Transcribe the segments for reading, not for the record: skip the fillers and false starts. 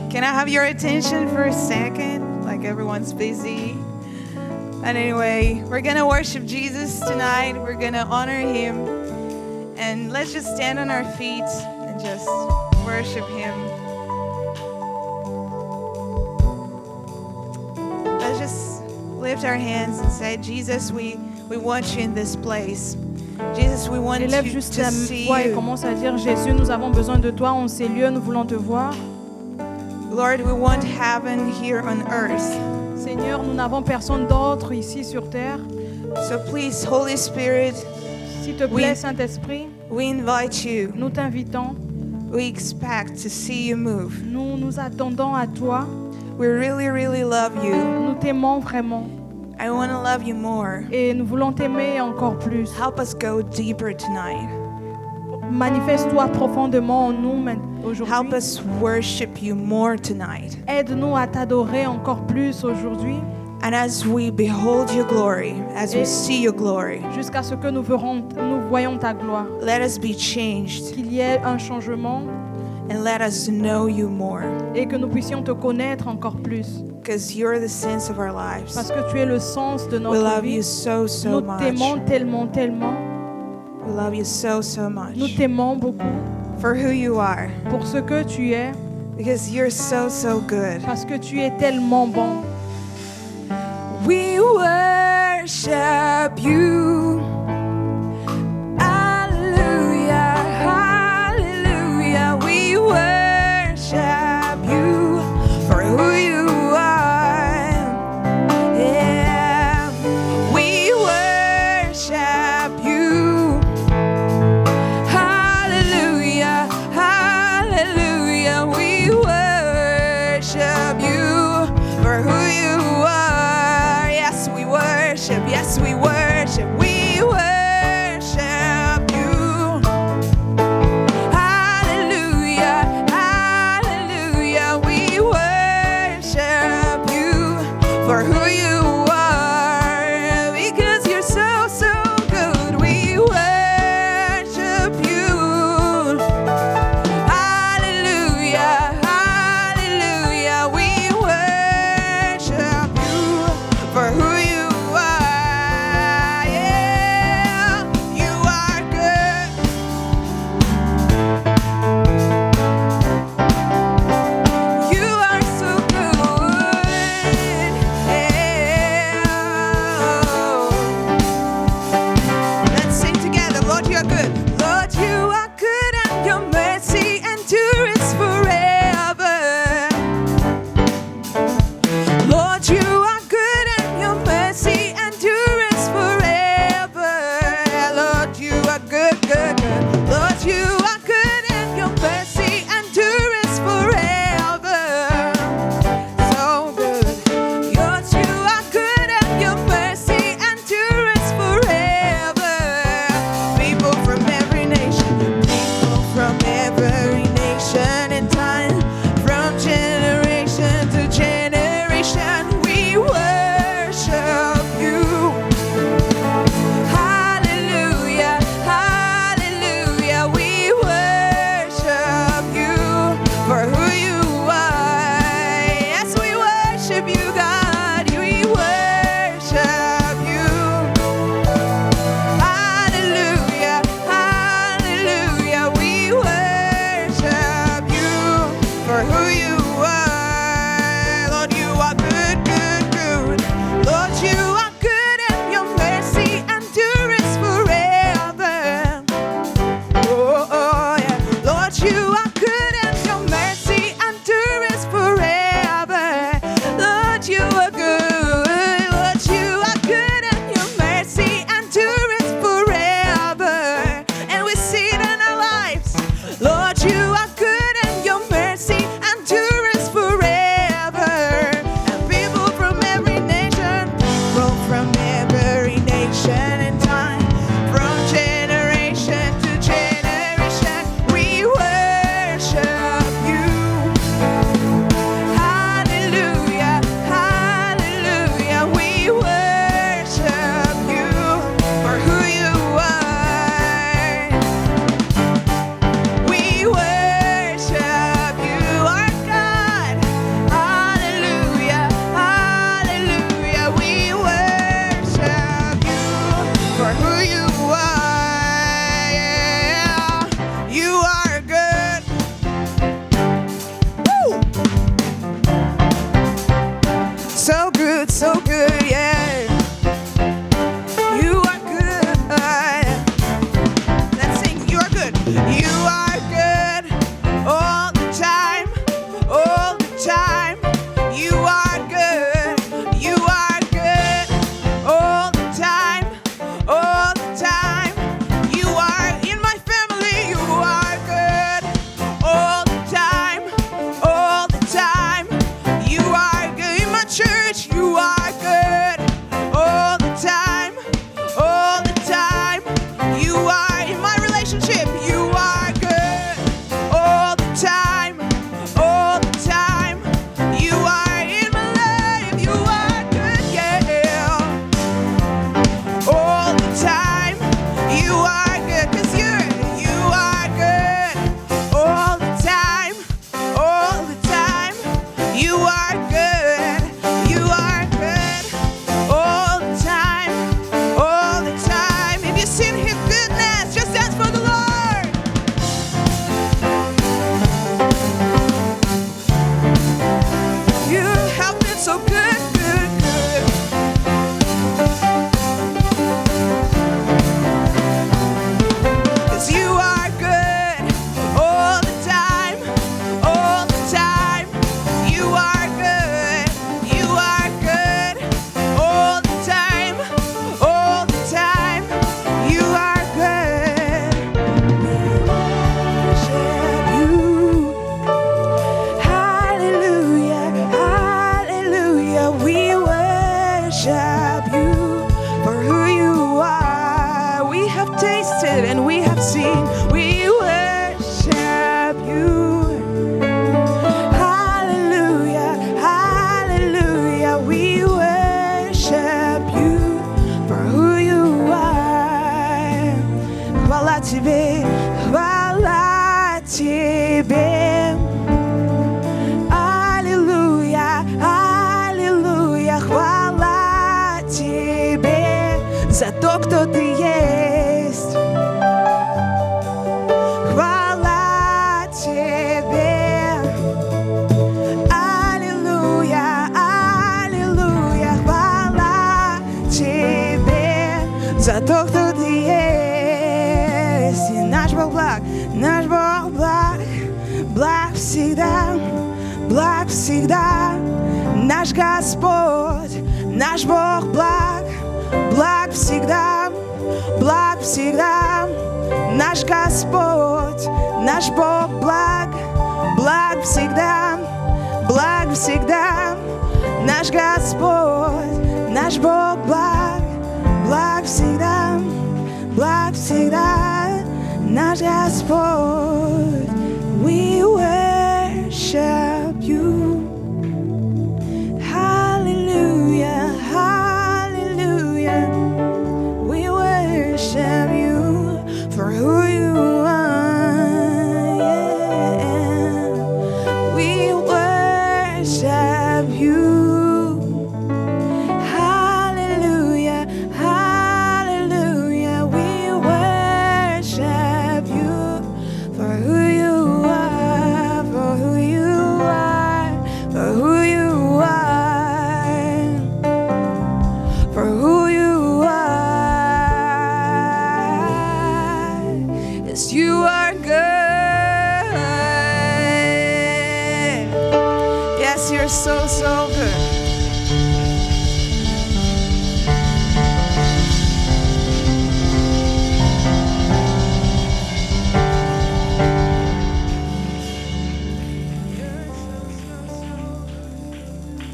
can I have your attention for a second? Like everyone's busy. And anyway, we're going to worship Jesus tonight. We're going to honor him. And let's just stand on our feet and just worship him. Let's just lift our hands and say, Jesus, we want you in this place. Jesus, we want Élève to juste la see voix et you. commence à dire, Jésus, nous avons besoin de toi en ces lieux, nous voulons te voir. Lord, we want heaven here on earth. Seigneur, nous n'avons personne d'autre ici sur terre. So please, Holy Spirit, S'il te plaît, Saint-Esprit, we invite you. nous t'invitons. We expect to see you move. Nous nous attendons à toi. We really, really love you. Nous t'aimons vraiment. I want to love you more. Et nous voulons t'aimer encore plus. Help us go deeper tonight. Manifeste-toi profondément en nous Help aujourd'hui. us worship you more tonight. Aide-nous à t'adorer encore plus aujourd'hui, And as we behold your glory, as we see your glory, jusqu'à ce que nous voyons ta gloire. let us be changed Qu'il y ait un changement and let us know you more. et que nous puissions te connaître encore plus. Because you're the sense of our lives. Parce que tu es le sens de We notre love you vie. so, so Nous much. t'aimons tellement, tellement. We love you so, so much. Nous t'aimons beaucoup For who you are. pour ce que tu es, Because you're so, so good. parce que tu es tellement bon. We worship you. Hallelujah, hallelujah. We worship you for who you are. Yeah, we worship you. Hallelujah, hallelujah. We worship you for who you are. Yes, we worship. Yes, we worship. We worship you. Hallelujah, hallelujah. We worship you for who you are. Because you're so, so good. We worship you. Hallelujah, hallelujah. We worship you for who you are. Yeah, you are good. You are so good. Yeah. Let's sing together. Lord, you are good. Lord, you are good, and your mercy endures forever. Lord, you are good, and your mercy endures forever. Lord, you are good, good, good. Lord, you are good, and your mercy endures forever. So good. Lord, you are good, and your mercy endures forever. People from every nation, people from every nation and time, from generation to generation, we worship you. Hallelujah, hallelujah, we worship you for who you are. Yes, we worship you, God. We worship you. Hallelujah, hallelujah, we worship you for who you are. Lord, you are good, good, good. Lord, you are good, and your mercy endures forever. Oh, oh, yeah. Lord, you are good, and your mercy endures forever. Lord, you are good. Lord, you are good, and your mercy endures forever. And we see it in our lives. Lord, you are good, and your mercy endures forever. Blag всегда наш Господь, наш Бог благ. Благ всегда наш Господь, наш Бог благ. Благ всегда наш Господь, наш Бог благ. Благ всегда наш Господь. We worship you. Hallelujah, hallelujah. We worship you for who you are. Yeah. We worship you. Hallelujah, hallelujah. We worship you for who you are, for who you are, for who you are, for who you are. Yes, you are good. Yes, you're so, so good.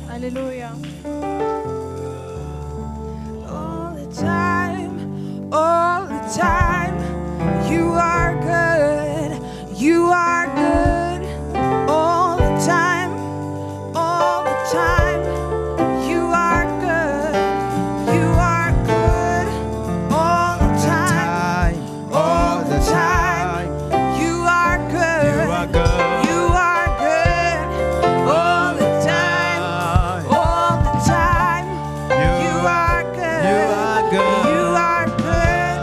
Alléluia. All the time, you are good, you are good. All the time, you are good, you are good. All the time, you are good, you are good. All the time, you are good, you are good.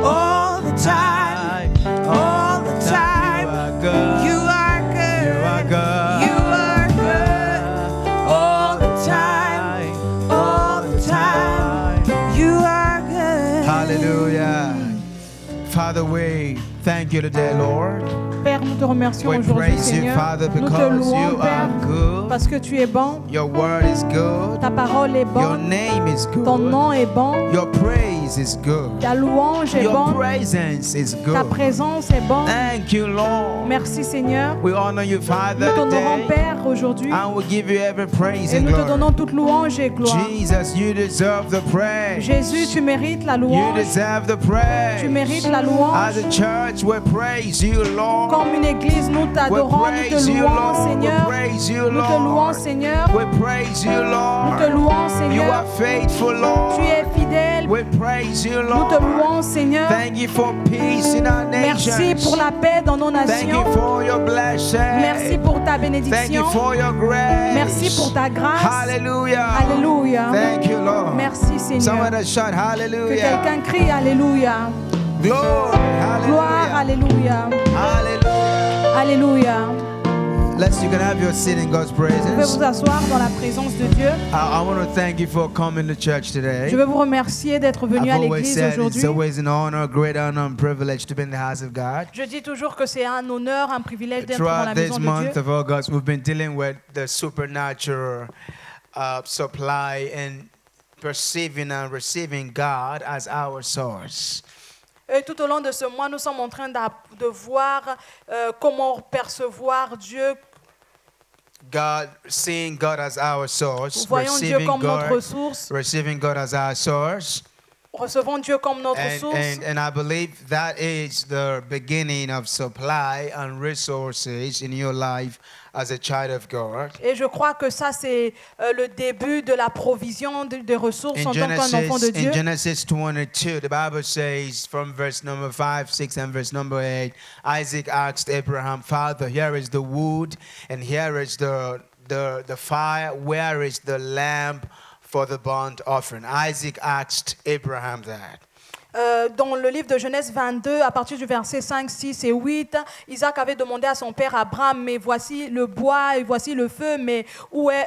All the time, you are good, you are good. All the time, you are good. Hallelujah. Father, we thank you today, Lord. Père, nous te remercions We aujourd'hui, praise you, Seigneur. Father, Nous te because louons, you Père, are good. parce que tu es bon. Your word is good. Ta parole est Your bonne. name is Ton good. nom est bon. Your praise is good. Ta louange est Your bonne. presence is Ta good. présence est bonne. Thank you, Lord. Merci, Seigneur. We honor you, Nous Father, t'honorons, today. Père, aujourd'hui. And we give you every praise Et and nous te glory. donnons toute louange et gloire. Jesus, you deserve the praise. Jésus, tu mérites la You louange. deserve the praise. Tu mérites la As louange. a church, we praise you, Lord. Comme une église, nous We t'adorons, nous te praise you, louons, Lord. We Seigneur. praise you, Nous te louons, Lord. Seigneur. We praise you, Nous te Lord. louons, You Seigneur. are faithful, Lord. Tu es fidèle. We praise you, Nous te Lord. louons, Seigneur. Thank you for peace in our Merci nations. pour la paix dans nos Thank you nations. for your blessing. Merci pour ta Thank you bénédiction. for your grace. Merci pour ta grâce. Hallelujah. Alléluia. Thank you, Lord. Merci, Seigneur. Someone has shout Que hallelujah. quelqu'un crie Alléluia. Glory. Gloire, Hallelujah. Alléluia. Hallelujah. Alléluia. You can have your seat in God's Vous pouvez presence. vous asseoir dans la présence de Dieu. I want to thank you for coming to church today. Je veux vous remercier d'être venu à I've always l'église said it's aujourd'hui. always an honor, a great honor and privilege to be in the house of God. Je dis toujours que c'est un honneur, un privilège d'être dans Throughout la this maison de month Dieu. of August, we've been dealing with the supernatural supply and perceiving and receiving God as our source. Et tout au long de ce mois, nous sommes en train de voir comment percevoir Dieu. Seeing God as our source, Voyons Dieu comme notre source. receiving God as our source. Recevons Dieu comme notre source. And I believe that is the beginning of supply and resources in your life as a child of God. Et je crois que ça, c'est le début de la provision des ressources en tant qu'un enfant de Dieu. In Genesis 22, the Bible says from verse number 5, 6, and verse number 8, Isaac asked Abraham, Father, here is the wood, and here is the fire. Where is the lamb for the burnt offering? Isaac asked Abraham that. Dans le livre de Genèse 22, à partir du verset 5, 6 et 8, Isaac avait demandé à son père Abraham, mais voici le bois et voici le feu, mais où est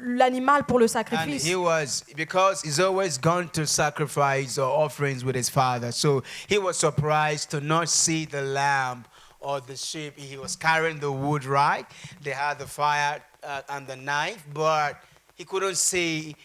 l'animal pour le And sacrifice? because he's always gone to sacrifice or offerings with his father, so he was surprised to not see the lamb or the sheep. He was carrying the wood, right? They had the fire and the knife, but he couldn't see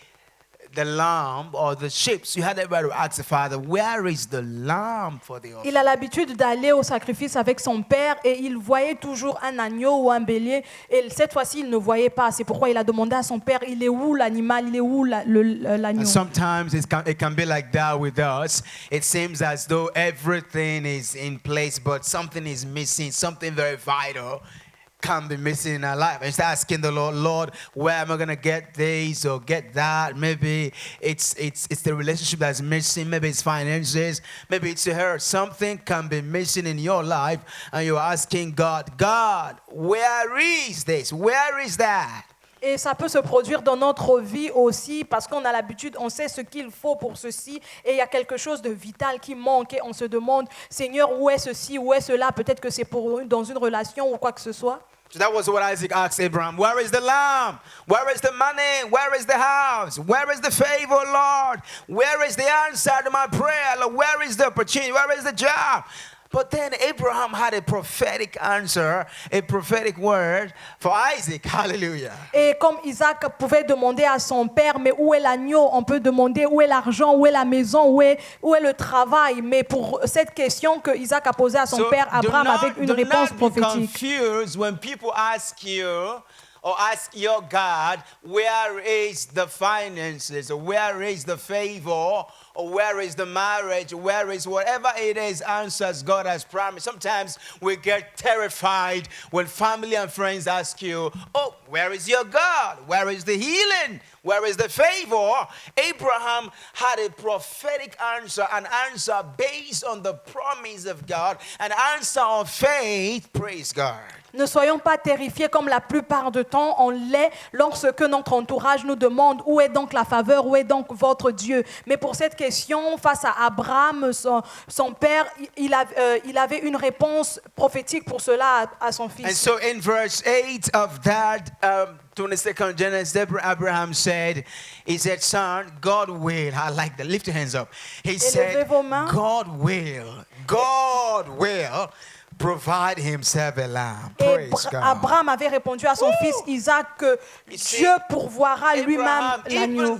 the lamb or the sheep. So you had everybody to ask the father, where is the lamb for the offering? Il a l'habitude d'aller au sacrifice avec son père et il voyait toujours un agneau ou un bélier. Et cette fois-ci, il ne voyait pas. C'est pourquoi il a demandé à son père, il est où l'animal, il est où l'agneau? And sometimes it can be like that with us. It seems as though everything is in place, but something is missing, something very vital can be missing in our life. And start asking the Lord, Lord, where am I gonna get this or get that? Maybe it's the relationship that's missing. Maybe it's finances. Maybe it's her. Something can be missing in your life, and you're asking God, God, where is this? Where is that? Et ça peut se produire dans notre vie aussi parce qu'on a l'habitude, on sait ce qu'il faut pour ceci et il y a quelque chose de vital qui manque et on se demande, Seigneur, où est ceci, où est cela? Peut-être que c'est dans une relation ou quoi que ce soit. So that was what Isaac asked Abraham. Where is the lamb? Where is the money? Where is the house? Where is the favor, Lord? Where is the answer to my prayer? Lord, where is the opportunity? Where is the job? But then Abraham had a prophetic answer, a prophetic word for Isaac. Hallelujah. Et comme Isaac pouvait demander à son père, mais où est l'agneau? On peut demander où est l'argent, où est la maison, où est le travail. Mais pour cette question que Isaac a posée à son père, Abraham avec une réponse prophétique. Confused when people ask you or ask your God, where is the finances, or where is the favor, or where is the marriage, where is whatever it is, answers God has promised. Sometimes we get terrified when family and friends ask you, oh, where is your God? Where is the healing? Where is the favor? Abraham had a prophetic answer, an answer based on the promise of God, an answer of faith. Praise God. Ne soyons pas terrifiés comme la plupart du temps on l'est lorsque notre entourage nous demande où est donc la faveur, où est donc votre Dieu. Mais pour cette question, face à Abraham, son père, il avait une réponse prophétique pour cela à son fils. And so in verse 8 of that 22nd Genesis, Abraham said, he said, son, God will. I like that. Lift your hands up. He said, God will provide himself a lamb. Praise God. Abraham avait répondu à son fils Isaac que Dieu pourvoira lui-même l'agneau.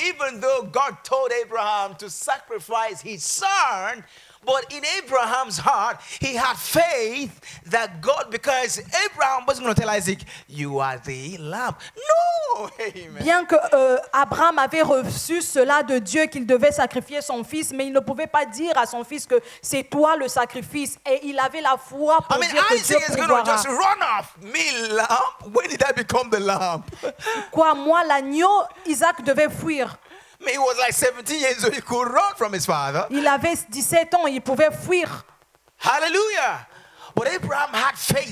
Even though God told Abraham to sacrifice his son, but in Abraham's heart, he had faith that God, because Abraham wasn't going to tell Isaac, you are the lamb. No! Amen. Bien que Abraham avait reçu cela de Dieu, qu'il devait sacrifier son fils, mais il ne pouvait pas dire à son fils que c'est toi le sacrifice. Et il avait la foi pour dire que Dieu Isaac is going to just pourvoira. run off. Me, lamb? When did I become the lamb? Quoi, moi, l'agneau, Isaac devait fuir. He was like 17 years old. He could run from his father. Il avait 17 ans, il pouvait fuir. Hallelujah. But Abraham had faith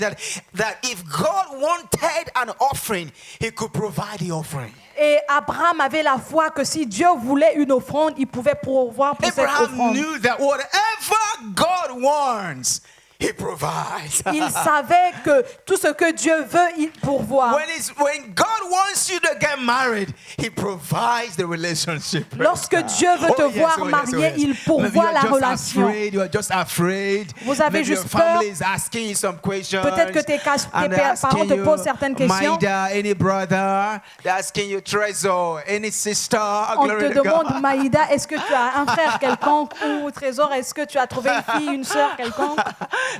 that if God wanted an offering, he could provide the offering. Et Abraham avait la foi que si Dieu voulait une offrande, il pouvait pourvoir pour cette Abraham offrande. knew that whatever God wants, he provides. Il savait que tout ce que Dieu veut, il pourvoit. When God wants you to get married, he provides the relationship. Lorsque Dieu veut te voir marié, il pourvoit la relation. You are just afraid. Vous avez Maybe juste your family peur. is asking you some questions. Peut-être que tes parents te posent certaines questions. Maïda, any brother, they're asking you Trésor, any sister. On Glory te to demande, God. Maïda, est-ce que tu as un frère quelconque ou Trésor, est-ce que tu as trouvé une fille, une sœur quelconque?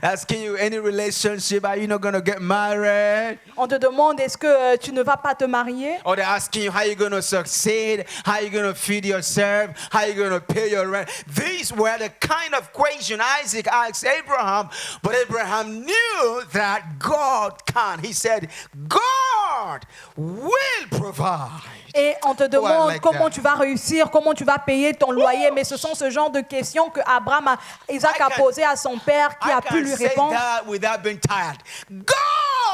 Asking you any relationship, are you not going to get married? On te demande, est-ce que tu ne vas pas te marier? Or they're asking you how you're going to succeed, how you're going to feed yourself, how you're going to pay your rent. These were the kind of question Isaac asked Abraham, but Abraham knew that God can. He said, God will provide. Et on te demande like comment that. tu vas réussir, comment tu vas payer ton loyer. Mais ce sont ce genre de questions que Isaac a posées à son père qui I a pu can lui say répondre. that without being tired. God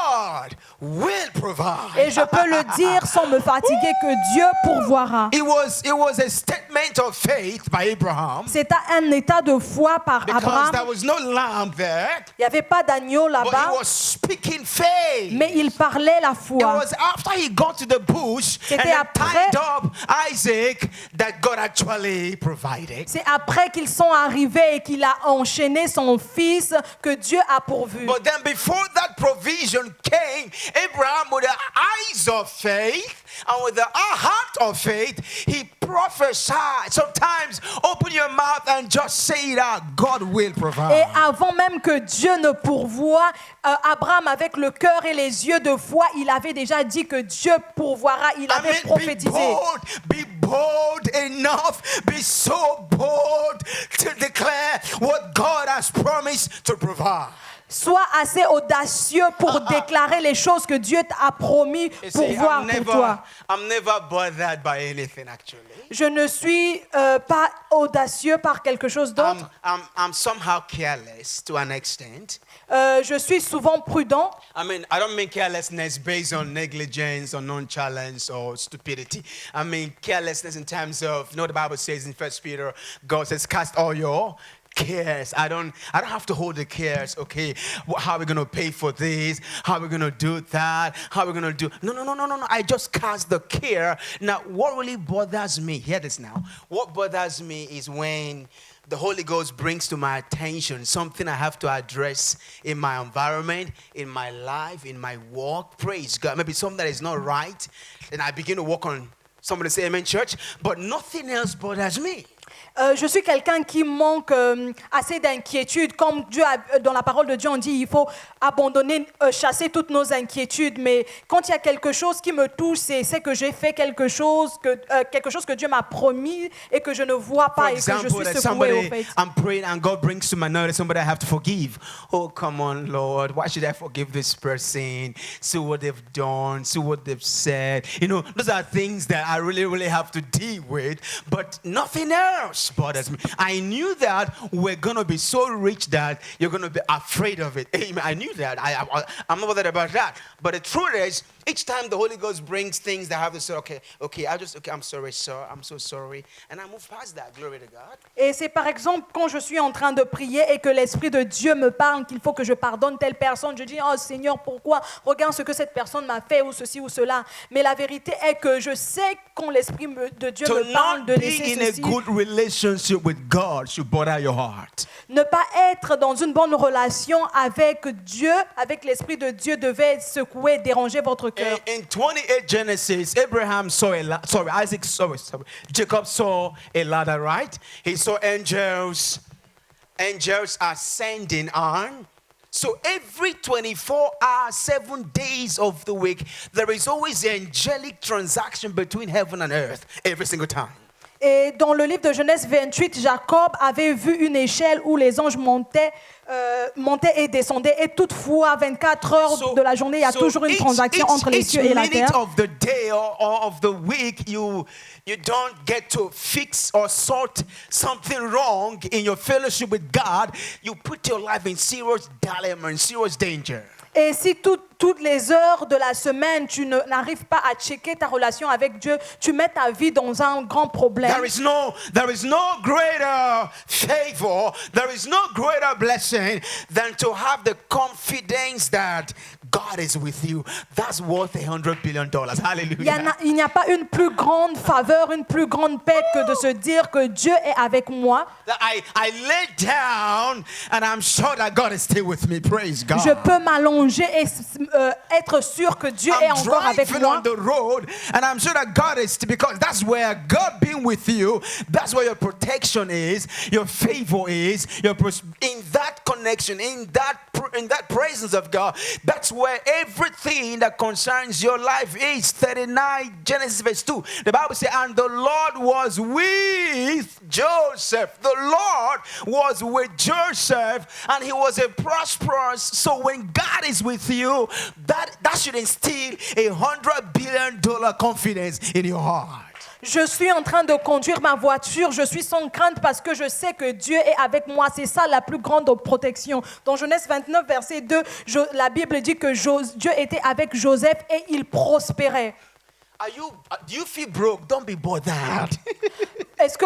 God will provide. Et je peux le dire sans me fatiguer que Dieu pourvoira. It was a statement of faith by Abraham C'est un état de foi par because Abraham. there was no lamb there, Il n'y avait pas d'agneau but he là-bas, was speaking faith. mais il parlait la It foi. was after he got to the bush and C'était then après- tied up Isaac that God actually provided. C'est après qu'ils sont arrivés et qu'il a enchaîné son fils que Dieu a pourvu. But then before that provision came, Abraham with the eyes of faith and with the heart of faith, he prophesied. Sometimes open your mouth and just say it out. God will Et provide. avant même que Dieu ne pourvoie, Abraham, avec le cœur et les yeux de foi, il avait déjà dit que Dieu pourvoira. Il avait Be prophétisé. bold enough, be so bold to declare what God has promised to provide. Sois assez audacieux pour déclarer les choses que Dieu t'a promis You pour see, voir pour toi. I'm never bothered by anything actually. Je ne suis pas audacieux par quelque chose d'autre. I'm somehow careless to an extent. Je suis souvent prudent. I mean, I don't mean carelessness based on negligence or nonchalance or stupidity. I mean carelessness in terms of, you know, the Bible says in 1 Peter, God says, cast all your cares. I don't have to hold the cares. Okay, how are we gonna pay for this? How are we gonna do that? How are we gonna do? No. I just cast the care. Now, what really bothers me? Hear this now. What bothers me is when the Holy Ghost brings to my attention something I have to address in my environment, in my life, in my work. Praise God. Maybe something that is not right, and I begin to work on. Somebody say amen, church. But nothing else bothers me. Je suis quelqu'un qui manque assez d'inquiétude. Comme Dieu dans la parole de Dieu, on dit il faut abandonner, chasser toutes nos inquiétudes. Mais quand il y a quelque chose qui me touche, c'est que j'ai fait quelque chose que Dieu m'a promis et que je ne vois pas For et que je example, suis that secoué au somebody, fait. I'm praying and God brings to my notice somebody I have to forgive. Oh, come on, Lord. Why should I forgive this person? See what they've done. See what they've said. You know, those are things that I really have to deal with. But nothing else bothers me. I knew that we're going to be so rich that you're going to be afraid of it. Amen. I knew that. I'm not bothered about that. But the truth is, each time the Holy Ghost brings things that I have to say, okay, I'm sorry, sir. I'm so sorry. And I move past that. Glory to God. Et c'est par exemple quand je suis en train de prier et que l'Esprit de Dieu me parle qu'il faut que je pardonne telle personne, je dis, oh Seigneur, pourquoi? Regarde ce que cette personne m'a fait ou ceci ou cela. Mais la vérité est que je sais quand l'Esprit de Dieu To me parle not de be laisser in a ceci. good relationship with God should bother your heart. Ne pas être dans une bonne relation avec Dieu, avec l'Esprit de Dieu, devait secouer, déranger votre cœur. In 28 Genesis, Jacob saw a ladder, right? He saw angels ascending on. So every 24 hours, 7 days of the week, there is always an angelic transaction between heaven and earth, every single time. Et dans le livre de Genèse 28, Jacob avait vu une échelle où les anges montaient et descendaient. Et toutefois, 24 heures de la journée, il y a toujours une transaction entre les cieux et la terre. Each minute of the day or of the week, you don't get to fix or sort something wrong in your fellowship with God. You put your life in serious dilemma, in serious danger. Et si toutes les heures de la semaine, tu n'arrives pas à checker ta relation avec Dieu, tu mets ta vie dans un grand problème. There is no greater favor, there is no greater blessing than to have the confidence that God is with you. That's worth $100 billion. Hallelujah. Il n'y a pas une plus grande faveur, une plus grande paix que de se dire que Dieu est avec moi. I lay down and I'm sure that God is still with me. Praise God. Je peux m'allonger et être sûr que Dieu est I'm encore avec driving moi. on the road and I'm sure that God is, because that's where God being with you, that's where your protection is, your favor is, in that connection, in that presence of God, that's where everything that concerns your life is. 39 Genesis verse 2. The Bible says, and the Lord was with Joseph. The Lord was with Joseph and he was a prosperous. So when God is with you, that should instill $100 billion confidence in your heart. Je suis en train de conduire ma voiture, je suis sans crainte parce que je sais que Dieu est avec moi. C'est ça la plus grande protection. Dans Genèse 29, verset 2, la Bible dit que Dieu était avec Joseph et il prospérait. Do you feel broke? Don't be bothered. Est-ce que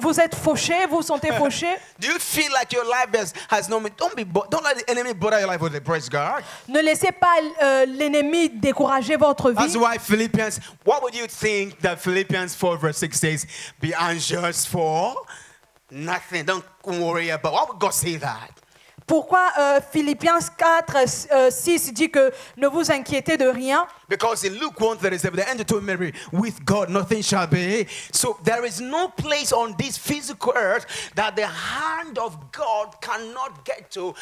vous êtes fauché? Vous vous sentez fauché? Do you feel like your life has no meaning? Don't let the enemy bother your life with it. Praise God. Ne laissez pas l'ennemi décourager votre That's vie. why Philippians, what would you think that Philippians 4 verse 6 says? Be anxious for nothing. Don't worry about. Why would God say that? Pourquoi Philippiens 4, 6 dit que ne vous inquiétez de rien? Because in Luke 1:37, the angel told Mary, with God nothing shall be. So there is no place on this physical earth that the hand of God cannot get to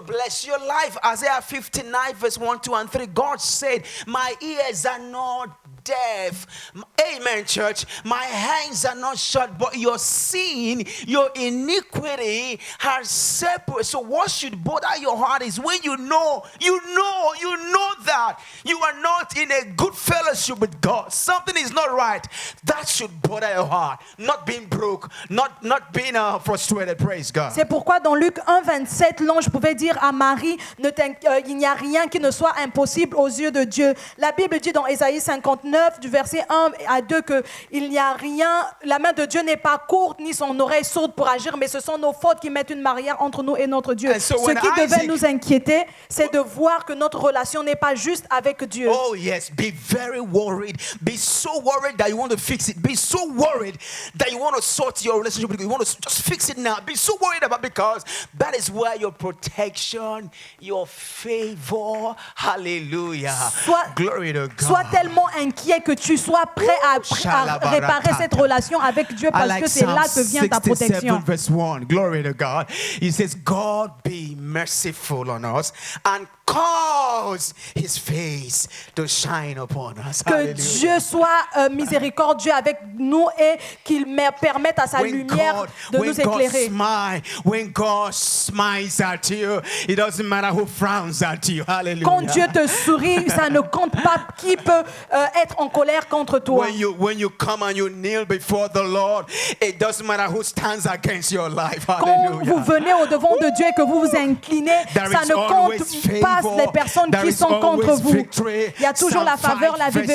bless your life. Isaiah 59 verse 1, 2, and 3, God said, my ears are not deaf. Amen, church. My hands are not shut, but your sin, your iniquity has separated. So what should bother your heart is when you know that you are not in a good fellowship with God. Something is not right. That should bother your heart. Not being broke, not being frustrated. Praise God. C'est pourquoi dans Luc 1, 27, l'ange pouvait dire à Marie, il n'y a rien qui ne soit impossible aux yeux de Dieu. La Bible dit dans Ésaïe 59, du verset 1 à 2, que il n'y a rien, la main de Dieu n'est pas courte, ni son oreille sourde pour agir, mais ce sont nos fautes qui mettent une barrière entre nous et notre Dieu. So Ce qui devait nous inquiéter, c'est de voir que notre relation n'est pas juste avec Dieu. Oh yes, be very worried. Be so worried that you want to fix it. Be so worried that you want to sort your relationship with God. You want to just fix it now. Be so worried about, because that is where your protection, your favor, hallelujah, glory to God. Sois tellement inquiet que tu sois prêt à réparer cette relation avec Dieu, parce que c'est là que vient ta protection. Verse 1, glory to God. He says, God be merciful on us and cause his face to shine upon us. Que Hallelujah. Dieu soit miséricordieux avec nous et qu'il permette à sa lumière de nous éclairer. When God smiles at you, it doesn't matter who frowns at you. Hallelujah. Quand Dieu te sourit, ça ne compte pas qui peut être en colère contre toi. When you come and you kneel before the Lord, it doesn't matter who stands against your life. Quand Hallelujah. vous venez au devant de Dieu et que vous vous inclinez, ça ne compte pas les personnes qui sont contre vous. Il y a toujours la faveur, la vie.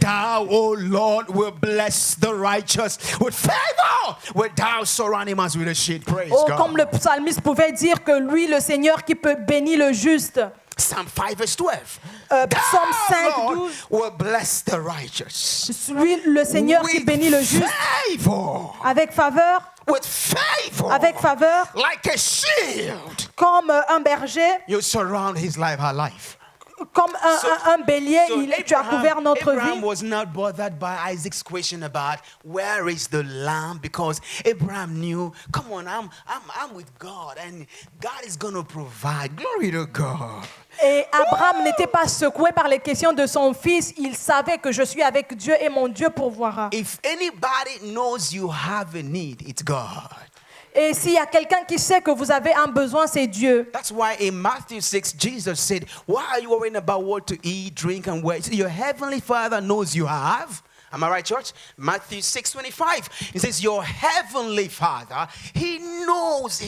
Thou, O Lord, will bless the righteous with favor, when thou surround us with a shield. Praise God. Comme le psalmiste pouvait dire que lui, le Seigneur, qui peut bénir le juste. Psalm 5 verse 12. Psaume 5, Lord 12. will bless the righteous. Lui, le Seigneur qui bénit le juste. Favor. Avec faveur. With favor. Avec faveur. Like a shield. Comme un berger. You surround his life, her life. Comme un bélier, tu as couvert notre Abraham vie. was not bothered by Isaac's question about where is the lamb, because Abraham knew, come on, I'm with God and God is going to provide. Glory to God. Et Abraham n'était pas secoué par les questions de son fils. Il savait que je suis avec Dieu et mon Dieu pourvoira. If anybody knows you have a need, it's God. Et s'il y a quelqu'un qui sait que vous avez un besoin, c'est Dieu. That's why in Matthew 6, Jesus said, why are you worrying about what to eat, drink, and wear? Your heavenly Father knows you have. Am I right, church? Matthew 6:25. It says, your heavenly Father, He knows.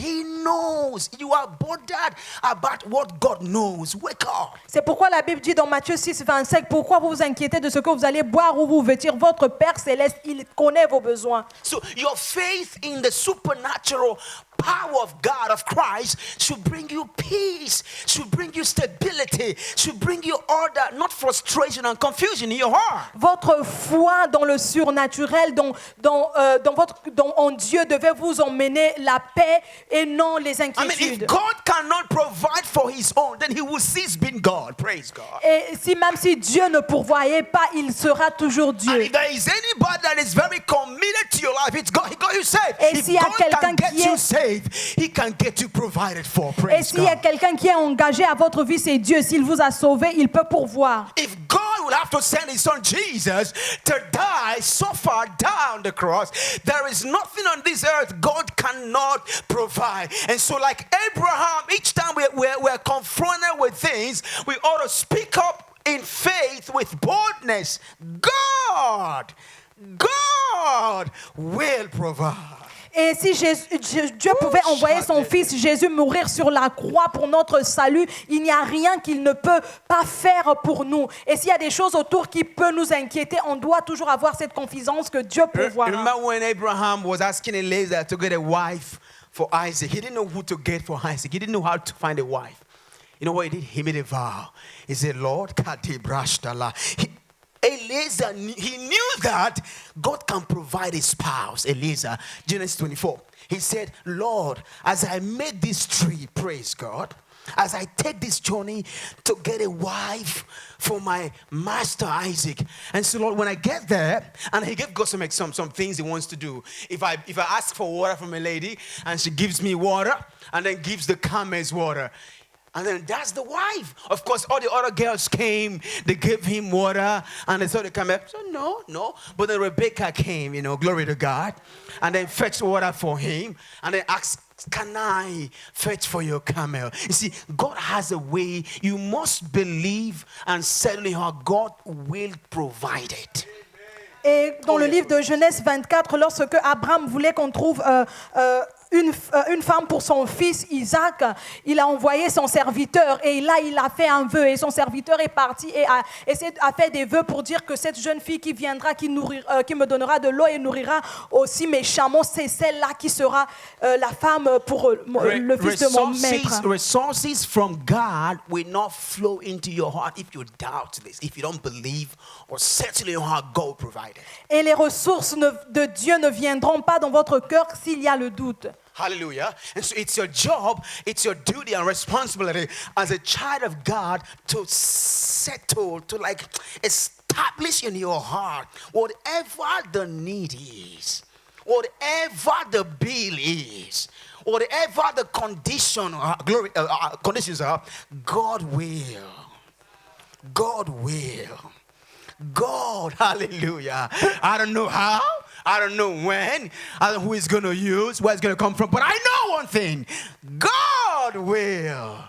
You are bothered about what God knows. Wake up. C'est pourquoi la Bible dit dans Matthieu 6, 25, pourquoi vous vous inquiétez de ce que vous allez boire ou vous vêtir? Votre Père Céleste, il connaît vos besoins. So your faith in the supernatural power of God, of Christ, should bring you peace, should bring you stability, should bring you order, not frustration and confusion in your heart. Votre foi dans le surnaturel, en Dieu devait vous emmener la paix et non les I mean, inquiétudes. if God cannot provide for His own, then He will cease being God. Praise God. Et même si Dieu ne pourvoyait pas, il sera toujours And Dieu. if there is anybody that is very committed to your life, it's God. He got you saved. Et If s'il y a God quelqu'un can get qui you est- saved, He can get you provided for. Et Praise s'il y a God. quelqu'un qui est engagé à votre vie, c'est Dieu. S'il vous a sauvé, il peut pourvoir. If God will have to send His Son Jesus to die so far down the cross, there is nothing on this earth God cannot provide. And so, like Abraham, each time we're confronted with things, we ought to speak up in faith with boldness. God God will provide. Et si Dieu pouvait envoyer son fils Jésus mourir sur la croix pour notre salut, il n'y a rien qu'il ne peut pas faire pour nous. Et s'il y a des choses autour qui peuvent nous inquiéter, on doit toujours avoir cette confiance que Dieu pourvoira. Remember when Abraham was asking Eliezer to get a wife for Isaac? He didn't know who to get for Isaac. He didn't know how to find a wife. You know what he did? He made a vow. He said, Lord, Eliezer, he knew that God can provide a spouse. Eliezer, Genesis 24. He said, Lord, as I make this tree, praise God, as I take this journey to get a wife for my master Isaac. And so, Lord, when I get there, and he gave God some things he wants to do. If I ask for water from a lady, and she gives me water, and then gives the camels water, and then that's the wife. Of course, all the other girls came. They gave him water. And they saw the camel. So, no. But then Rebecca came, glory to God. And then fetched water for him. And then asked, can I fetch for your camel? You see, God has a way. You must believe and settle how God will provide it. Et dans le livre de Genèse 24, lorsque Abraham voulait qu'on trouve une femme pour son fils Isaac, il a envoyé son serviteur et là il a fait un vœu et son serviteur est parti et a fait des vœux pour dire que cette jeune fille qui viendra, qui me donnera de l'eau et nourrira aussi mes chameaux, c'est celle-là qui sera la femme pour le fils de mon maître. Resources from God will not flow into your heart if you doubt this, if you don't believe or settle in your heart God provided. Et les ressources de Dieu ne viendront pas dans votre cœur s'il y a le doute. Hallelujah. And so it's your job, it's your duty and responsibility as a child of God to settle, to establish in your heart whatever the need is, whatever the bill is, whatever the conditions are, God will. God will. God, hallelujah. I don't know how. I don't know when, I don't know who he's going to use, where it's going to come from, but I know one thing, God will.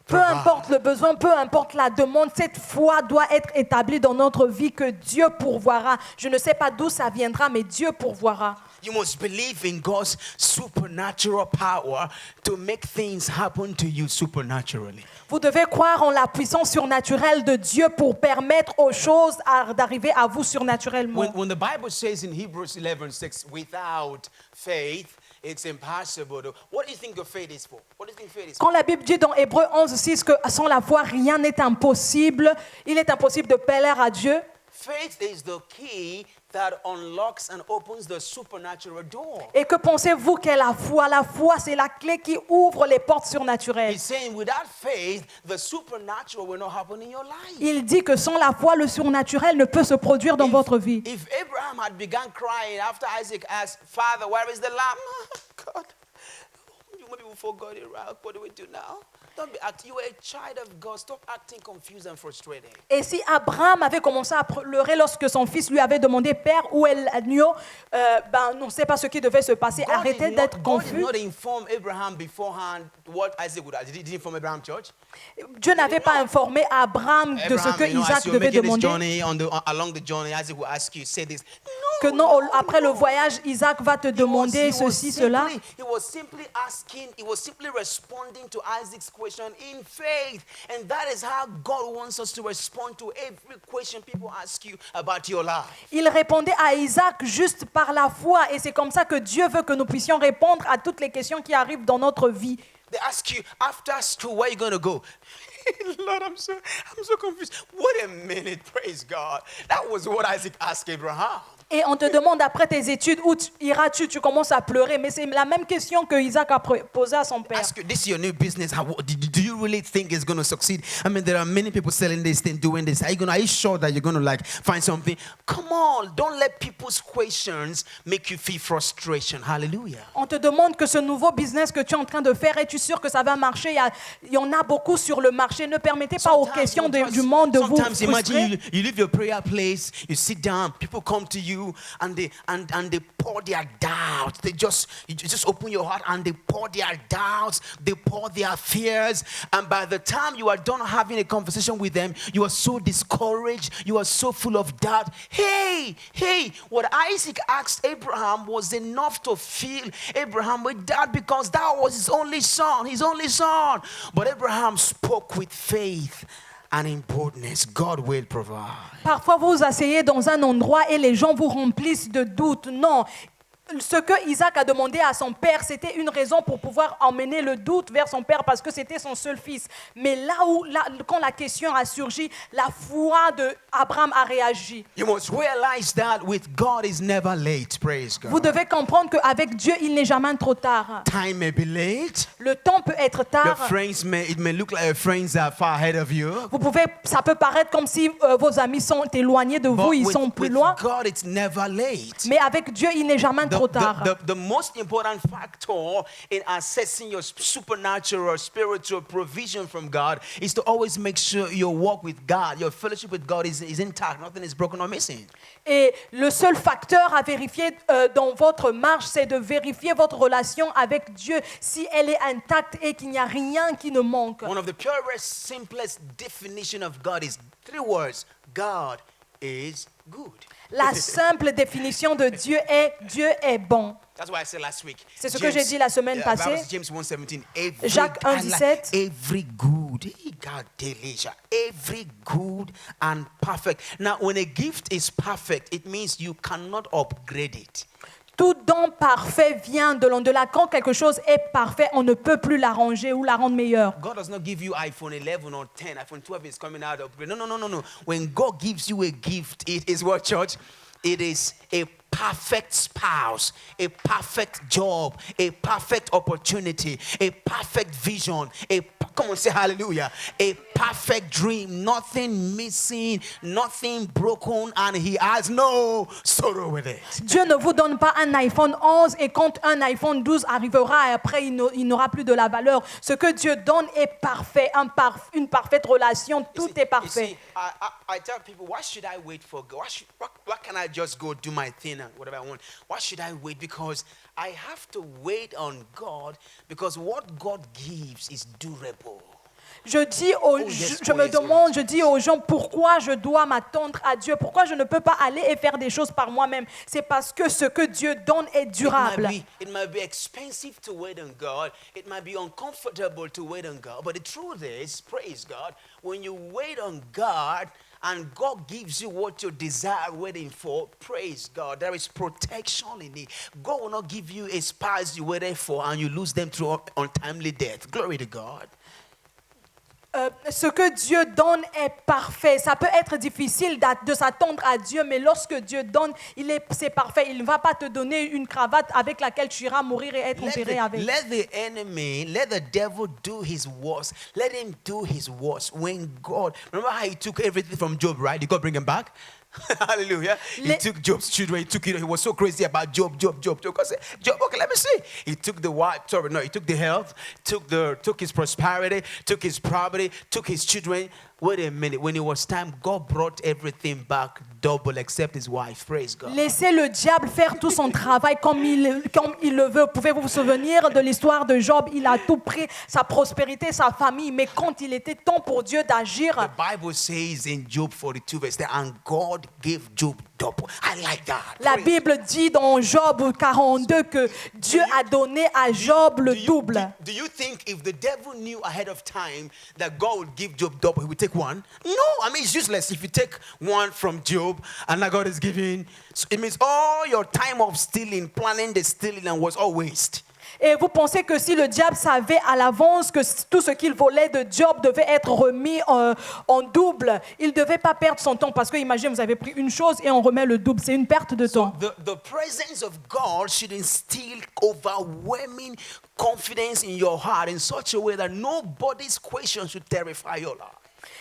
Peu importe le besoin, peu importe la demande, cette foi doit être établie dans notre vie que Dieu pourvoira. Je ne sais pas d'où ça viendra, mais Dieu pourvoira. You must believe in God's supernatural power to make things happen to you supernaturally. Vous devez croire en la puissance surnaturelle de Dieu pour permettre aux choses d'arriver à vous surnaturellement. When the Bible says in Hebrews 11:6, without faith, it's impossible to... What do you think your faith is for? What do you think faith is for? Quand la Bible dit dans Hébreux 11:6 que sans la foi, rien n'est impossible, il est impossible de plaire à Dieu. Faith is the key that unlocks and opens the supernatural door. Et que pensez-vous qu'est la foi? La foi, c'est la clé qui ouvre les portes surnaturelles. He's saying without faith, the supernatural will not happen in your life. Il dit que sans la foi, le surnaturel ne peut se produire dans votre vie. If Abraham had begun crying after Isaac asked, Father, where is the lamb? God, maybe we forgot it, right? What do we do now? Don't be acting. You are a child of God. Stop acting confused and frustrated. Et si Abraham avait commencé à pleurer lorsque son fils lui avait demandé, Père, où est l'agneau? On ne sait pas ce qui devait se passer. Arrêtez d'être confus. God did not inform Abraham beforehand what Isaac would have. Did he inform Abraham, church? Dieu n'avait pas informé Abraham de ce que Isaac devait demander. Along the journey, Isaac will ask you, say this. Que non, après le voyage, Isaac va te demander ceci, cela. He was simply responding to Isaac's question in faith. And that is how God wants us to respond to every question people ask you about your life. Il répondait à Isaac juste par la foi. Et c'est comme ça que Dieu veut que nous puissions répondre à toutes les questions qui arrivent dans notre vie. They ask you, after school, where are you going to go? Lord, I'm so confused. Wait a minute, praise God. That was what Isaac asked Abraham. Et on te demande après tes études, où iras-tu? Tu commences à pleurer. Mais c'est la même question que Isaac a posée à son père. Ask you, this is your new business. Do you really think it's going to succeed? I mean, there are many people selling this thing, doing this. Are you sure that you're going to find something? Come on, don't let people's questions make you feel frustration. Hallelujah. On te demande que ce nouveau business que tu es en train de faire, es-tu sûr que ça va marcher? Il y en a beaucoup sur le marché. Ne permettez pas aux questions du monde de vous frustrer. Sometimes imagine you leave your prayer place, you sit down, people come to you. you and they pour their doubts. You just open your heart and they pour their doubts, they pour their fears. And by the time you are done having a conversation with them, you are so discouraged, you are so full of doubt. Hey, what Isaac asked Abraham was enough to fill Abraham with doubt because that was his only son. But Abraham spoke with faith and in boldness. God will provide. Parfois, vous vous asseyez dans un endroit et les gens vous remplissent de doutes. Non. Ce que Isaac a demandé à son père, c'était une raison pour pouvoir emmener le doute vers son père parce que c'était son seul fils. Mais quand la question a surgi, la foi d'Abraham a réagi. You must realize that with God is never late. Praise God. Vous devez comprendre qu'avec Dieu, il n'est jamais trop tard. Time may be late. Le temps peut être Your tard. friends it may look like your friends are far ahead of you. Ça peut paraître comme si vos amis sont éloignés de vous, ils sont plus with loin. God, it's never late. Mais avec Dieu, il n'est jamais trop tard. The most important factor in assessing your supernatural or spiritual provision from God is to always make sure your walk with God, your fellowship with God is intact. Nothing is broken or missing. Et le seul facteur à vérifier dans votre marche, c'est de vérifier votre relation avec Dieu, si elle est intacte et qu'il n'y a rien qui ne manque. One of the purest, simplest definition of God is 3 words. God is good. La simple définition de Dieu est bon. That's why I said last week. C'est ce que j'ai dit la semaine passée. James 1:17. Jacques 1:17. Every good, God delicious, every good and perfect. Now, when a gift is perfect, it means you cannot upgrade it. Tout don parfait vient de l'au-delà. Quand quelque chose est parfait, on ne peut plus l'arranger ou la rendre meilleure. God does not give you iPhone 11 or 10. iPhone 12 is coming out upgrade. No. When God gives you a gift, it is what, church? It is a perfect spouse, a perfect job, a perfect opportunity, a perfect vision, come on, say hallelujah, a perfect dream, nothing missing, nothing broken, and he has no sorrow with it. Dieu ne vous donne pas un iPhone 11 et quand un iPhone 12 arrivera, et après il n'aura plus de la valeur. Ce que Dieu donne est parfait, une parfaite relation, tout est parfait. You see, I tell people, why should I wait for God? Why can't I just go do my thing and whatever I want? Why should I wait? Because I have to wait on God because what God gives is durable. Je dis aux gens pourquoi je dois m'attendre à Dieu, pourquoi je ne peux pas aller et faire des choses par moi-même. C'est parce que ce que Dieu donne est durable. It might be expensive to wait on God. It might be uncomfortable to wait on God. But the truth is, praise God, when you wait on God and God gives you what you desire waiting for, praise God, there is protection in it. God will not give you a spouse you waited for and you lose them through untimely death. Glory to God. Ce que Dieu donne est parfait. Ça peut être difficile de s'attendre à Dieu, mais lorsque Dieu donne, c'est parfait. Il ne va pas te donner une cravate avec laquelle tu iras mourir et être enterré avec. Let the devil do his worst. Let him do his worst. When God, remember how he took everything from Job, right? Did God bring him back? Hallelujah. He took Job's children. He took it. He was so crazy about Job. God said, Job, okay, let me see. He took the wife. He took the health, took his prosperity, took his property, took his children. Wait a minute. When it was time, God brought everything back double except his wife. Praise God. Laissez le diable faire tout son travail comme il le veut. Pouvez-vous vous souvenir de l'histoire de Job? Il a tout pris, sa prospérité, sa famille. Mais quand il était temps pour Dieu d'agir, The Bible says in Job 42 verse 10, and God gave Job double. I like that. la Bible dit dans Job 42 que Dieu a donné à Job le double. Do you think if the devil knew ahead of time that God would give Job double, he would take one? No, I mean, it's useless. If you take one from Job and now God is giving, it means all your time of stealing, planning the stealing, and was all waste. Et vous pensez que si le diable savait à l'avance que tout ce qu'il volait de Job devait être remis en double, il ne devait pas perdre son temps. Parce que imaginez, vous avez pris une chose et on remet le double. C'est une perte de temps. The presence of God should instill overwhelming confidence in your heart in such a way that nobody's question should terrify your life.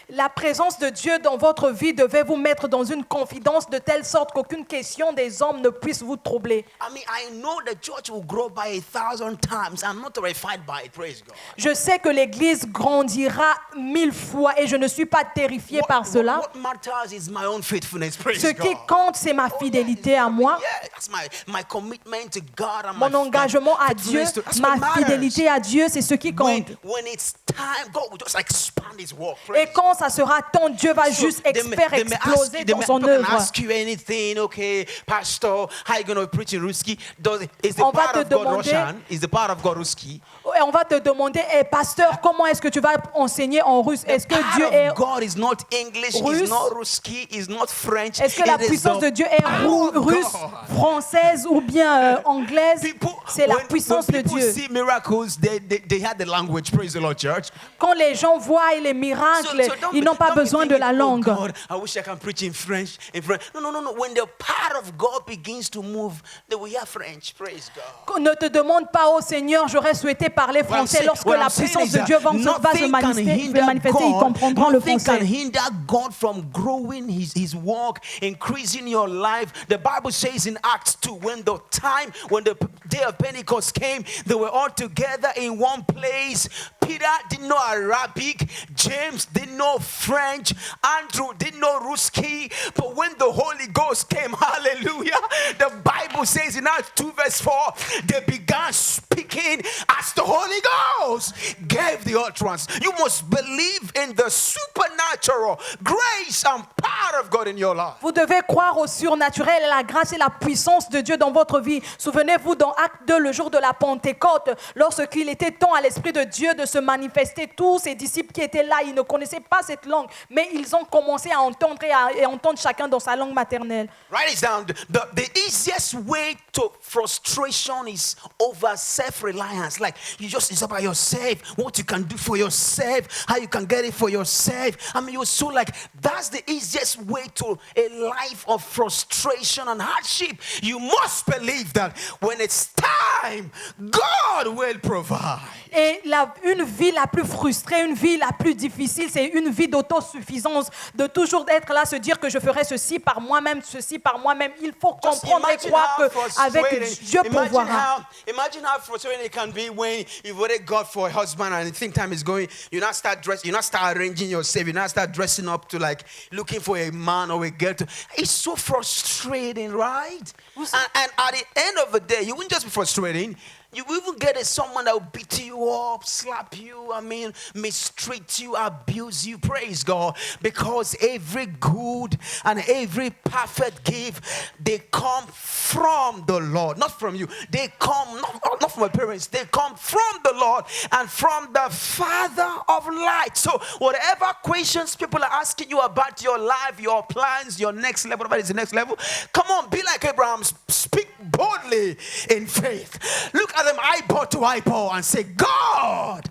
La présence de Dieu dans votre vie devait vous mettre dans une confidence de telle sorte qu'aucune question des hommes ne puisse vous troubler. I mean, I know the church will grow by 1,000 times. I'm not terrified by it. Praise God. Je sais que l'Église grandira 1000 fois et je ne suis pas terrifié par cela. What matters is my own faithfulness. Praise Ce qui God. compte, c'est ma fidélité à moi, Yeah, that's my commitment to God and mon engagement à Dieu, ma fidélité à Dieu, c'est ce qui compte. When it's time, God will just expand His work. Et quand ça sera temps, Dieu va juste faire exploser dans son œuvre. Ask you anything, okay, Pastor? How you gonna preach in Ruski? Is the On va part te of God demander- Russian? Is the part of God Ruski? Et on va te demander, pasteur, comment est-ce que tu vas enseigner en russe? Est-ce que Part Dieu of est God is not English, russe? is not Ruski, is not French. Est-ce que la It is puissance the de Dieu est power of russe, God. française ou bien anglaise? C'est la puissance de people Dieu. see miracles, they had the language. Praise the Lord, church. Quand les gens voient les miracles, ils n'ont pas besoin de la langue. Oh God, I wish I can preach in French. No. When the power of God begins to move, they will hear French. Praise God. Ne te demande pas, oh Seigneur, j'aurais souhaité parler français. Lorsque la puissance de Dieu va se manifester, ils comprendront le nothing can français. hinder God from growing his work, increasing your life. The Bible says in Acts 2, when the day of Pentecost came, they were all together in one place. Peter didn't know Arabic, James didn't know French, Andrew didn't know Ruski, but when the Holy Ghost came, hallelujah, the Bible says in Acts 2 verse 4, they began speaking as the Holy Ghost gave the utterance. You must believe in the supernatural grace and power of God in your life. Vous devez croire au surnaturel, la grâce et la puissance de Dieu dans votre vie. Souvenez-vous dans Acte 2, le jour de la Pentecôte, lorsqu'il était temps à l'Esprit de Dieu de se manifester, tous ces disciples qui étaient là, ils ne connaissaient pas cette langue, mais ils ont commencé à entendre et à entendre chacun dans sa langue maternelle. Write it down. The easiest way to frustration is over self-reliance. Like it's about yourself, what you can do for yourself, how you can get it for yourself. I mean, you're so like, that's the easiest way to a life of frustration and hardship. You must believe that when it's time, God will provide. Et une vie la plus frustrée, une vie la plus difficile, c'est une vie d'autosuffisance, de toujours être là, se dire que je ferai ceci par moi-même, ceci par moi-même. Il faut comprendre et croire qu'avec Dieu pourvoira. Imagine how frustrating it can be when you've already God for a husband and you think time is going, you not start arranging yourself, you not start dressing up to like looking for a man or a girl. It's so frustrating, right? And at the end of the day, you wouldn't just be frustrating. You even get someone that will beat you up, slap you, mistreat you, abuse you. Praise God. Because every good and every perfect gift, they come from the Lord, not from you. They come not from my parents. They come from the Lord and from the Father of light. So whatever questions people are asking you about your life, your plans, your next level, whatever is the next level, come on, be like Abraham. Speak boldly in faith. Look at them eyeball to eyeball and say, God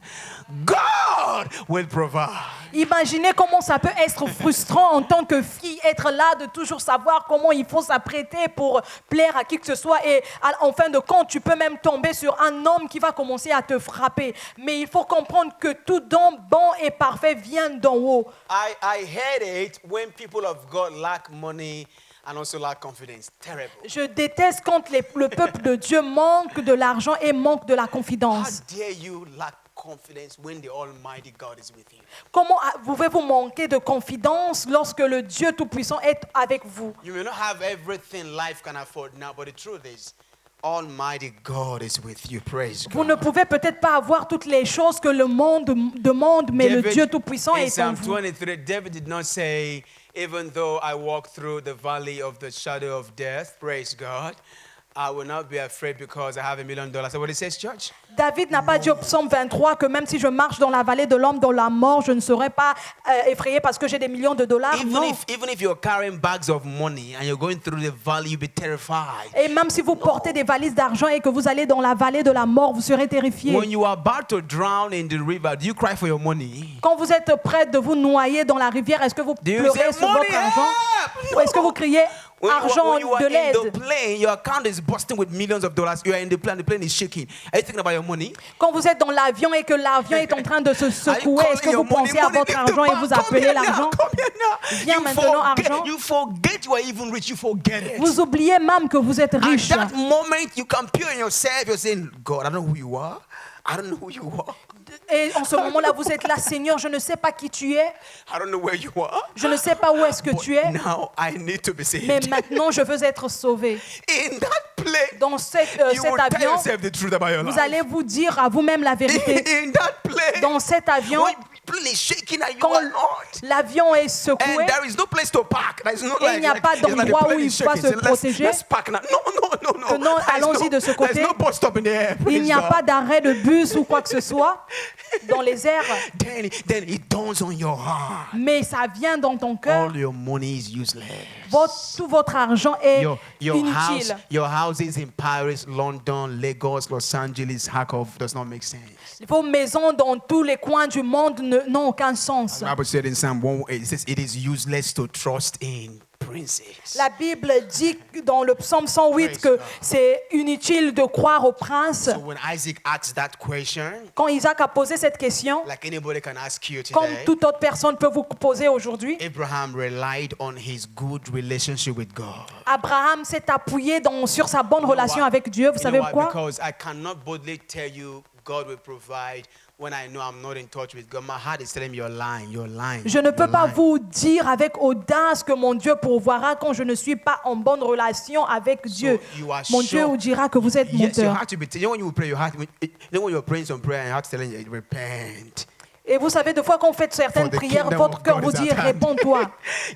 will provide. Imaginez comment ça peut être frustrant en tant que fille, être là, de toujours savoir comment il faut s'apprêter pour plaire à qui que ce soit. Et en fin de compte, tu peux même tomber sur un homme qui va commencer à te frapper. Mais il faut comprendre que tout don bon et parfait vient d'en haut. I hate it when people of God lack money and also lack confidence. Terrible. Je déteste quand le peuple de Dieu manque de l'argent et manque de la How confidence. dare you lack confidence when the Almighty God is with you? Comment pouvez-vous manquer de confidence lorsque le Dieu Tout-Puissant est avec vous? You may not have everything life can afford now, but the truth is, Almighty God is with you. Praise Vous ne God. pouvez peut-être pas avoir toutes les choses que le monde demande, mais le Dieu Tout-Puissant in est en Psalm vous. 23, David did not say, even though I walk through the valley of the shadow of death, praise God, I will not be afraid because I have $1 million. That's what it says, church. David n'a pas dit au psaume 23 que même si je marche dans la vallée de l'homme, dans la mort, je ne serai pas effrayé parce que j'ai des millions de dollars. Non. Even if you're carrying bags of money and you're going through the valley, you'll be terrified. Et même si vous portez des valises d'argent et que vous allez dans la vallée de la mort, vous serez terrifié. When you are about to drown in the river, do you cry for your money? Quand vous êtes prêt de vous noyer dans la rivière, est-ce que vous Do you pleurez say, sur money, votre argent? help! Ou est-ce que vous criez argent when you are de in the l'aide. plane, your account is busting with millions of dollars. You are in the plane is shaking. Are you thinking about your money? Quand vous êtes dans l'avion et que l'avion est en train de se secouer, est-ce que vous pensez à votre argent et vous appelez l'argent? Viens maintenant, argent. You forget you are even rich. You forget it. Vous oubliez même que vous êtes At riche. that moment, you compare yourself. You're saying, God, I don't know who you are. I don't know who you are. Et en ce moment-là, vous êtes là, Seigneur, je ne sais pas qui tu es. I don't know where you are. Je ne sais pas où est-ce que tu es. Now I need to be saved. Mais maintenant, je veux être sauvé. In that place, Dans cet you will tell avion, yourself the truth about your vous life. allez vous dire à vous-même la vérité. In that place, Dans cet avion, when the plane is shaking and you quand are not. l'avion est And secoué, there is no place to park. There is no Et il n'y a pas it's like the d'endroit plane où is il faut shaking. se So protéger. let's park now. No. Que non, There's allons-y de ce côté. There's no bus stop in the air. il Praise n'y a God. pas d'arrêt de bus ou quoi que ce soit dans les airs. Then it dawns on your heart. Mais ça vient dans ton cœur. All your money is useless. Tout votre argent est inutile. Your houses in Paris, London, Lagos, Los Angeles, Kharkov does not make sense. Vos maisons dans tous les coins du monde n'ont aucun sens. The Bible said in Psalm 1, it says it is useless to trust in princes. La Bible dit dans le psaume 108 que c'est inutile de croire aux princes. So when Isaac asked that question, Quand Isaac a posé cette question, like anybody can ask you comme today, toute autre personne peut vous poser aujourd'hui, Abraham relied on his good relationship with God. Abraham s'est appuyé sur sa bonne relation avec Dieu. Vous You savez know why? pourquoi? Because I cannot boldly tell you God will provide when I know I'm not in touch with God. My heart is telling me you're lying. Je ne peux you're pas lying. vous dire avec audace que mon Dieu pourvoira quand je ne suis pas en bonne relation avec Dieu. you are Mon Dieu sure- vous dira que vous êtes Yes, your menteur. heart to be. You know when you pray, your heart. You know when you're praying some prayer, and your heart's telling you, repent. Et vous savez, de fois qu'on fait certaines For the prières, kingdom votre of cœur God vous is dit at hand. réponds-toi.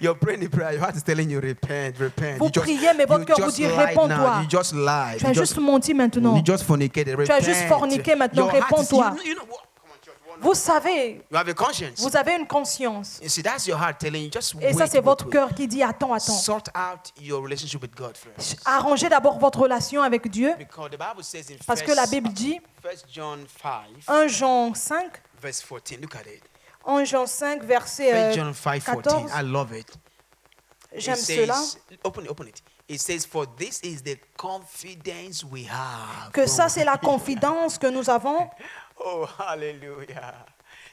You're praying the prayer, your heart is telling you, repent. Vous You just- priez, mais votre you cœur vous just dit, lied réponds-toi. now. You just lied. Tu as You juste menti maintenant. You just fornicated. Tu as juste Repent. forniqué maintenant, Your heart is- réponds-toi. You know what? Come on, church, one- Vous savez, You have a conscience. vous avez une conscience. You see, that's your heart telling you, just Et wait. ça, c'est votre wait. cœur qui dit attends. Sort out your relationship with God first. Arrangez d'abord votre relation avec Dieu. Because the Bible says in Parce que la Bible dit, 1 John 5, 1 Jean 5, verse 14. Look at it. 1 Jean 5, verset 1 John 5, 14. 14. I love it. J'aime It says- cela. Open it. It says, for this is the confidence we have. Que ça, c'est la confidence que nous avons. Oh, hallelujah.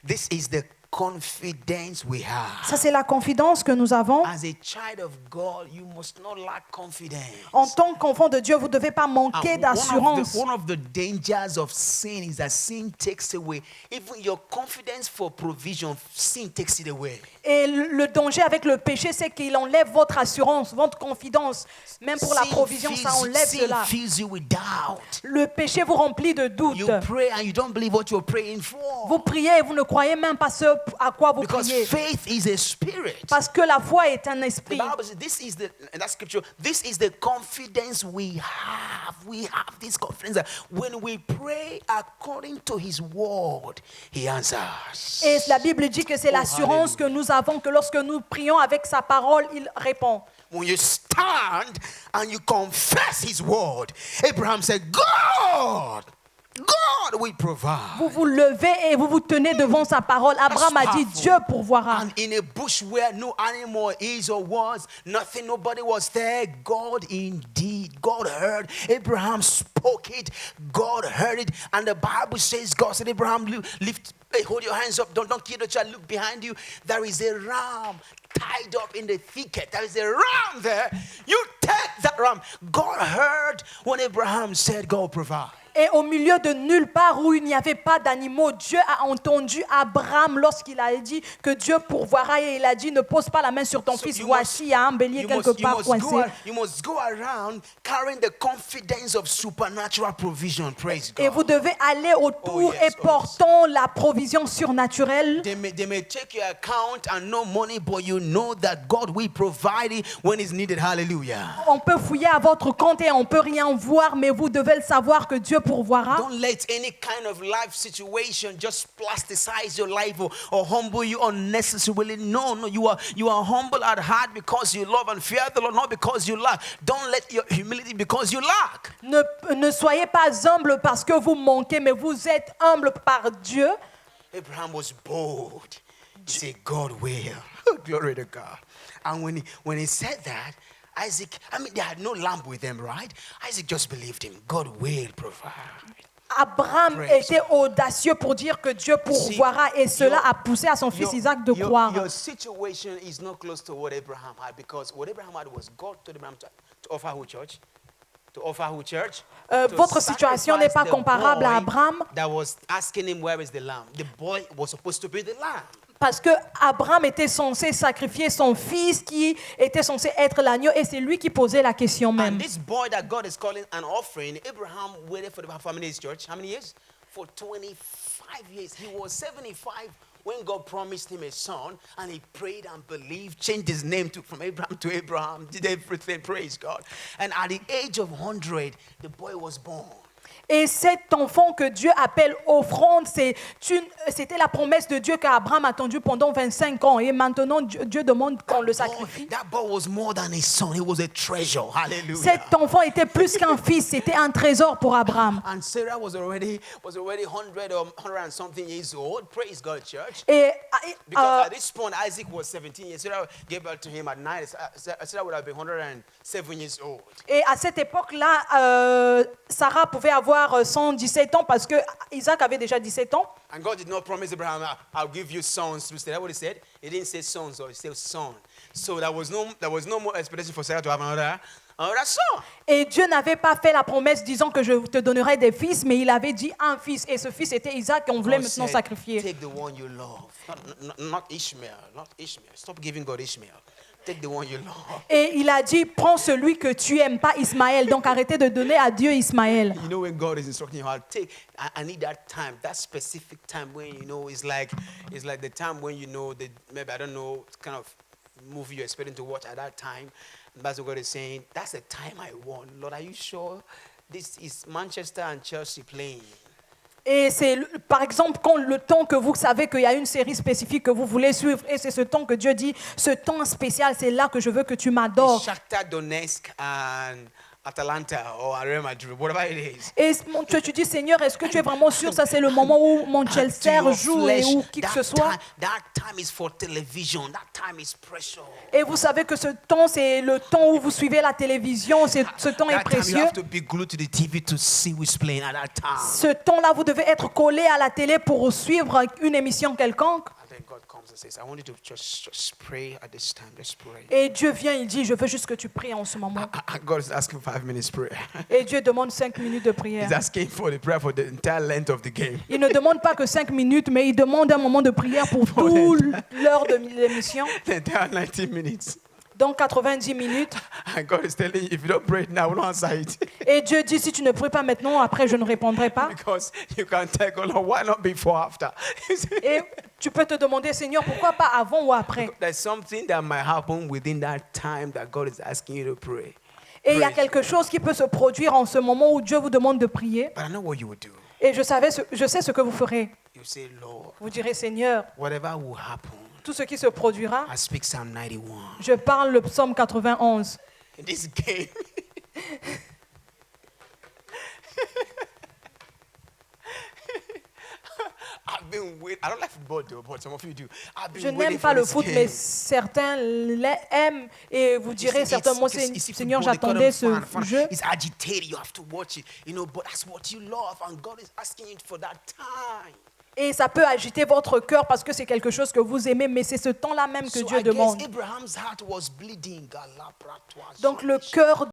This is the confidence we have. Ça, c'est la confidence que nous avons. As a child of God, you must not lack confidence. En tant qu'enfant de Dieu, vous ne devez pas manquer And d'assurance. one of the dangers of sin is that sin takes away even your confidence for provision. Sin takes it away. Et le danger avec le péché, c'est qu'il enlève votre assurance, votre confidence. Même pour la provision, ça enlève sin cela. fills you with doubt. Le péché vous remplit de doutes. You pray and you don't believe what you're praying for. Vous priez et vous ne croyez même pas ce à quoi vous Because priez. faith is a spirit. Parce que la foi est un The esprit. Bible says this is the, and that scripture, this is the confidence we have. We have this confidence that when we pray according to his word, he answers. Et la Bible dit que c'est l'assurance que nous avons, que lorsque nous prions avec sa parole, il répond. When you stand and you confess his word, Abraham said, God will provide. Vous vous levez et vous vous tenez devant sa parole. Abraham a dit, powerful. Dieu pourvoira. And in a bush where no animal is or was, nothing, nobody was there, God indeed, God heard. Abraham spoke it, God heard it. And the Bible says, God said, Abraham, lift, hey, hold your hands up, don't kill the child, look behind you. There is a ram tied up in the thicket. There is a ram there. You take that ram. God heard when Abraham said, God will provide. Et au milieu de nulle part où il n'y avait pas d'animaux, Dieu a entendu Abraham lorsqu'il a dit que Dieu pourvoira. Et il a dit, ne pose pas la main sur ton So fils. you Voici, il y a un bélier quelque part coincé. You must go around carrying the confidence of supernatural provision. Praise Et God. vous devez aller autour Oh, yes, et portant la provision surnaturelle. They may take your account and no money, but you know that God will provide it when it's needed. Hallelujah. On peut fouiller à votre compte et on peut rien voir, mais vous devez le savoir que Dieu pourvoira. Don't let any kind of life situation just plasticize your life or humble you unnecessarily. No, you are humble at heart because you love and fear the Lord, not because you lack. Don't let your humility because you lack. Ne soyez pas humble parce que vous manquez, mais vous êtes humble par Dieu. Abraham was bold. He said, God will. Glory to God. And when he said that, Isaac, I mean, they had no lamb with them, right? Isaac just believed him. God will provide. Abraham Praise était audacieux pour dire que Dieu pourvoira et cela a poussé à son fils Isaac de croire. Your situation is not close to what Abraham had, because what Abraham had was God told Abraham to offer who church? To offer who church? To Votre situation n'est pas sacrifice the comparable à boy Abraham that was asking him where is the lamb. The boy was supposed to be the lamb. parce que Abraham était censé sacrifier son fils qui était censé être l'agneau et c'est lui qui posait la question même. And this boy that God is calling an offering, Abraham waited for how many years, church? How many years? For 25 years. He was 75 when God promised him a son, and he prayed and believed, changed his name from Abraham to Abraham, did everything, praise God. And at the age of 100, the boy was born. Et cet enfant que Dieu appelle offrande, c'était la promesse de Dieu qu'Abraham a attendu pendant 25 ans. Et maintenant, Dieu demande qu'on le sacrifie. That boy was more than a son. He was a treasure. Hallelujah. Cet enfant était plus qu'un fils, c'était un trésor pour Abraham. And Sarah was already 100 or 100 and something years old. Praise God, church. Et Because at this point, Isaac was 17 years. Sarah gave birth to him at 9. Sarah would have been 107 years old. Et à cette époque-là, Sarah pouvait avoir 117 ans parce que Isaac avait déjà 17 ans. And God did not promise Abraham, I'll give you sons. That's what he said. He didn't say sons, or he said son. So there was no more expectation for Sarah to have another son. Et Dieu n'avait pas fait la promesse disant que je te donnerai des fils, mais il avait dit un fils. Et ce fils était Isaac et on voulait God maintenant said, sacrifier. Take the one you love. Not Ishmael. Not Ishmael. Stop giving God Ishmael. Take the one you love. Et il a dit, prends celui que tu aimes, pas Ismaël. Donc arrêtez de donner à Dieu Ismaël. You know, when God is instructing you how to take, I need that time, that specific time when you know it's like the time when you know that maybe I don't know kind of movie you're expecting to watch at that time. And that's what God is saying. That's the time I want. Lord, are you sure this is Manchester and Chelsea playing? Et c'est, par exemple, quand le temps que vous savez qu'il y a une série spécifique que vous voulez suivre, et c'est ce temps que Dieu dit, ce temps spécial, c'est là que je veux que tu m'adores. Shakhtar Donetsk and Atalanta or Real Madrid, whatever it is. Et tu dis, Seigneur, est-ce que tu es vraiment sûr ça c'est le moment où mon Chelsea joue et où qui que ce soit? That time is for television. That time is precious. Et vous savez que ce temps, c'est le temps où vous suivez la télévision. Ce temps est That time you précieux. have to be glued to the TV to see who's playing at that time. Ce temps-là, vous devez être collé à la télé pour suivre une émission quelconque. And then God comes and says, I want you to just pray at this time. Just pray. Et Dieu vient, il dit, je veux juste que tu pries en ce moment. God is asking 5 minutes prayer. Et Dieu demande 5 minutes de prière. He's asking for the prayer for the entire length of the game. Il ne demande pas que 5 minutes, mais il demande un moment de prière pour toute l'heure de l'émission. The entire 90 minutes. Donc 90 minutes. And God is telling you, if you don't pray now, I will not answer it. Et Dieu dit, si tu ne pries pas maintenant, après je ne répondrai pas. Because you can tell God, Lord, why not before, after? Et tu peux te demander, Seigneur, pourquoi pas avant ou après? There's something that might happen within that time that God is asking you to pray. Et il y a quelque chose qui peut se produire en ce moment où Dieu vous demande de prier. But I know what you would do. Et je sais ce que vous ferez. You say, Lord, Vous direz, Seigneur, whatever will happen, tout ce qui se produira, I speak Psalm 91. je parle le psaume 91. In this game, I've been waiting. I don't like football though, but some of you do. I've been Je waiting n'aime for pas le this foot, game. mais certains l'aiment et vous direz certainement, Seigneur, j'attendais ce jeu. It's agitated. You have to watch it, but that's what you love, and God is asking you for that time. Et ça peut agiter votre cœur parce que c'est quelque chose que vous aimez, mais c'est ce temps-là même que So Dieu I demande. guess Abraham's heart was bleeding. Donc le cœur